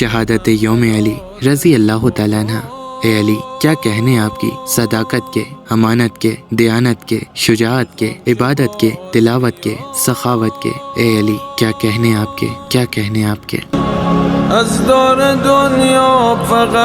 شہادت یوم علی رضی اللہ تعالیٰ عنہ۔ اے علی، کیا کہنے آپ کی صداقت کے، امانت کے، دیانت کے، شجاعت کے، عبادت کے، تلاوت کے، سخاوت کے۔ اے علی، کیا کہنے آپ کے، کیا کہنے آپ کے۔ از دور دنیا فقط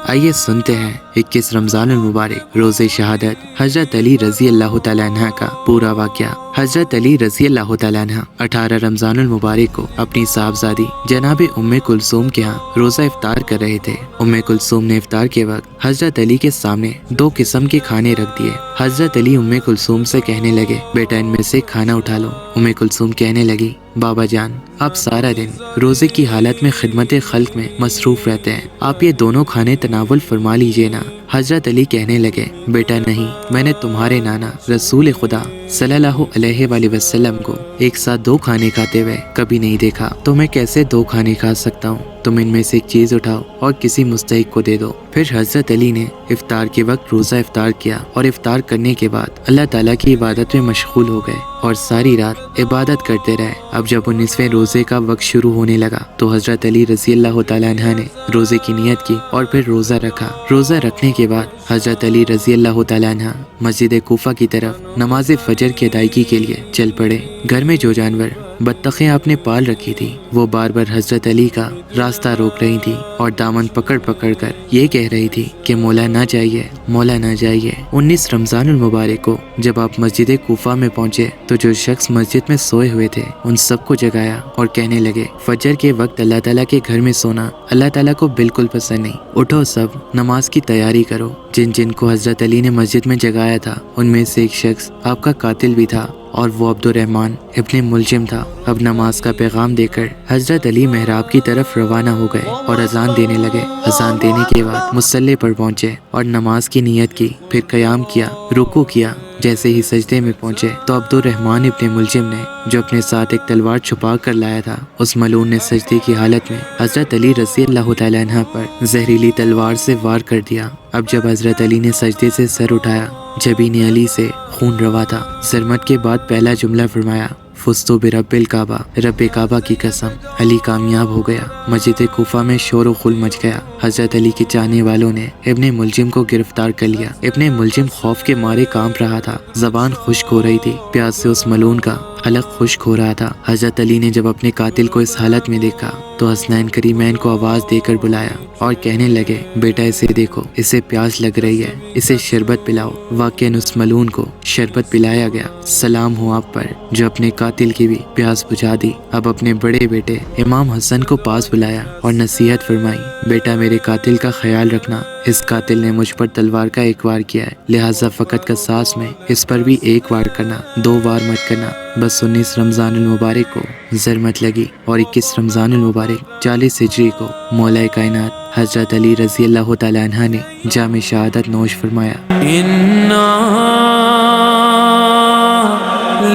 آئیے سنتے ہیں 21 رمضان المبارک روز شہادت حضرت علی رضی اللہ تعالیٰ عنہ کا پورا واقعہ۔ حضرت علی رضی اللہ تعالیٰ عنہ 18 رمضان المبارک کو اپنی صاحبزادی جناب ام کلثوم کے ہاں روزہ افطار کر رہے تھے۔ ام کلثوم نے افطار کے وقت حضرت علی کے سامنے 2 قسم کے کھانے رکھ دیے۔ حضرت علی ام کلثوم سے کہنے لگے، بیٹا ان میں سے کھانا اٹھا لو۔ ام کلثوم کہنے لگی، بابا جان، آپ سارا دن روزے کی حالت میں خدمت خلق میں مصروف رہتے ہیں، آپ یہ دونوں کھانے تناول فرما لیجئے نا۔ حضرت علی کہنے لگے، بیٹا نہیں، میں نے تمہارے نانا رسول خدا صلی اللہ علیہ وآلہ وسلم کو ایک ساتھ 2 کھانے کھاتے ہوئے کبھی نہیں دیکھا، تو میں کیسے 2 کھانے کھا سکتا ہوں؟ تم ان میں سے ایک چیز اٹھاؤ اور کسی مستحق کو دے دو۔ پھر حضرت علی نے افطار کے وقت روزہ افطار کیا اور افطار کرنے کے بعد اللہ تعالیٰ کی عبادت میں مشغول ہو گئے اور ساری رات عبادت کرتے رہے۔ اب جب 19ویں روزے کا وقت شروع ہونے لگا تو حضرت علی رضی اللہ تعالیٰ عنہ نے روزے کی نیت کی اور پھر روزہ رکھا۔ روزہ رکھنے کے بعد حضرت علی رضی اللہ تعالیٰ عنہ مسجد کوفہ کی طرف نماز فجر کی ادائیگی کے لیے چل پڑے۔ گھر میں جو جانور بطخیں آپ نے پال رکھی تھی وہ بار بار حضرت علی کا راستہ روک رہی تھی اور دامن پکڑ پکڑ کر یہ کہہ رہی تھی کہ مولا نہ جائیے، مولا نہ جائیے۔ 19 رمضان المبارک کو جب آپ مسجد کوفہ میں پہنچے تو جو شخص مسجد میں سوئے ہوئے تھے ان سب کو جگایا اور کہنے لگے، فجر کے وقت اللہ تعالیٰ کے گھر میں سونا اللہ تعالیٰ کو بالکل پسند نہیں، اٹھو سب نماز کی تیاری کرو۔ جن جن کو حضرت علی نے مسجد میں جگایا تھا ان میں سے ایک شخص آپ کا قاتل بھی تھا اور وہ عبد الرحمن ابن ملجم تھا۔ اب نماز کا پیغام دے کر حضرت علی محراب کی طرف روانہ ہو گئے اور اذان دینے لگے۔ اذان دینے کے بعد مصلی پر پہنچے اور نماز کی نیت کی، پھر قیام کیا، رکوع کیا۔ جیسے ہی سجدے میں پہنچے تو عبد الرحمن ابن ملجم نے جو اپنے ساتھ ایک تلوار چھپا کر لایا تھا، اس ملعون نے سجدے کی حالت میں حضرت علی رضی اللہ تعالیٰ عنہ پر زہریلی تلوار سے وار کر دیا۔ اب جب حضرت علی نے سجدے سے سر اٹھایا، جبین علی سے خون روا تھا۔ ضرمت کے بعد پہلا جملہ فرمایا، فزتو برب الکعبہ، رب کعبہ کی قسم، علی کامیاب ہو گیا۔ مسجد کوفہ میں شور و غل مچ گیا۔ حضرت علی کے چاہنے والوں نے ابن ملجم کو گرفتار کر لیا۔ ابن ملجم خوف کے مارے کانپ رہا تھا، زبان خشک ہو رہی تھی، پیاس سے اس ملعون کا حلق خشک ہو رہا تھا۔ حضرت علی نے جب اپنے قاتل کو اس حالت میں دیکھا تو حسنین کریمین کو آواز دے کر بلایا اور کہنے لگے، بیٹا اسے دیکھو، اسے پیاس لگ رہی ہے، اسے شربت پلاؤ۔ واقعاً اس ملعون کو شربت پلایا گیا۔ سلام ہو آپ پر جو اپنے قاتل کی بھی پیاس بجھا دی۔ اب اپنے بڑے بیٹے امام حسن کو پاس بلایا اور نصیحت فرمائی، بیٹا میرے قاتل کا خیال رکھنا، اس قاتل نے مجھ پر تلوار کا 1 وار کیا ہے، لہٰذا فقط قصاص میں اس پر بھی 1 وار کرنا، 2 وار مت کرنا۔ بس 19 رمضان المبارک کو زر مت لگی اور 21 رمضان المبارک 40 ہجری کو مولا کائنات حضرت علی رضی اللہ تعالیٰ عنہ نے جام شہادت نوش فرمایا۔ انا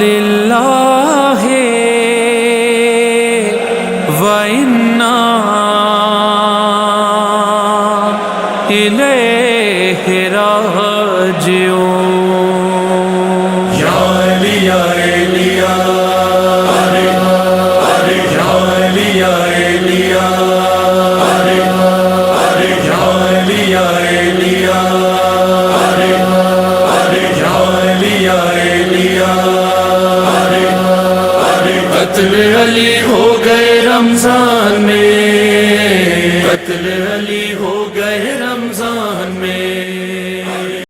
للہ و انا الیہ راجعون۔ یا علی یا علی یا علی یا علی یا قتل علی ہو گئے رمضان میں، قتل علی ہو گئے